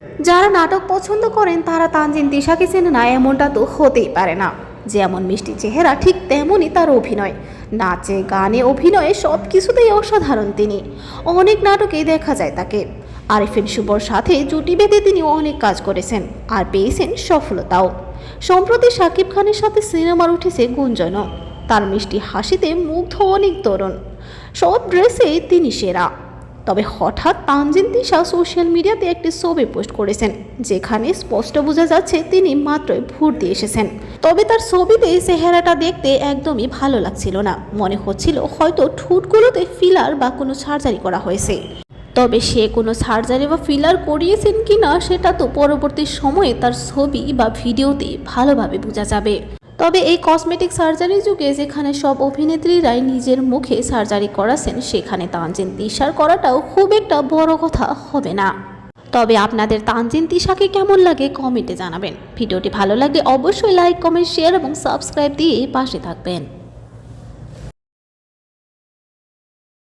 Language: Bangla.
যারা নাটক পছন্দ করেন তারা তানজিন তিশাকে চেনে না এমনটা তো হতেই পারে না। যেমন মিষ্টি চেহারা ঠিক তেমনই তার অভিনয়, নাচে গানে অভিনয়ে সব কিছুতেই অসাধারণ তিনি। অনেক নাটকেই দেখা যায় তাকে। আরিফিন শুভর সাথে জুটি বেঁধে তিনি অনেক কাজ করেছেন আর পেয়েছেন সফলতাও। সম্প্রতি শাকিব খানের সাথে সিনেমার উঠেছে গুঞ্জনও। তার মিষ্টি হাসিতে মুগ্ধ অনেক তরুণ। সব ড্রেসেই তিনি সেরা। তবে হঠাৎ তানজিন তিশা সোশ্যাল মিডিয়াতে একটি ছবি পোস্ট করেছেন, যেখানে স্পষ্ট বোঝা যাচ্ছে তিনি মাত্রই ভোট দিয়ে এসেছেন। তবে তার ছবিতে চেহারাটা দেখতে একদমই ভালো লাগছিল না, মনে হচ্ছিল হয়তো ঠোঁটগুলোতে ফিলার বা কোনো সার্জারি করা হয়েছে। তবে সে কোনো সার্জারি বা ফিলার করিয়েছেন কিনা সেটা তো পরবর্তী সময়ে তার ছবি বা ভিডিওতে ভালোভাবে বোঝা যাবে। তবে এই কসমেটিক সার্জারির যুগে যেখানে সব অভিনেত্রীরাই নিজের মুখে সার্জারি করাছেন, সেখানে তানজিন তিশার করাটাও খুব একটা বড় কথা হবে না। তবে আপনাদের তানজিন তিশাকে কেমন লাগে কমেন্টে জানাবেন। ভিডিওটি ভালো লাগলে অবশ্যই লাইক, কমেন্ট, শেয়ার এবং সাবস্ক্রাইব দিয়ে পাশে থাকবেন।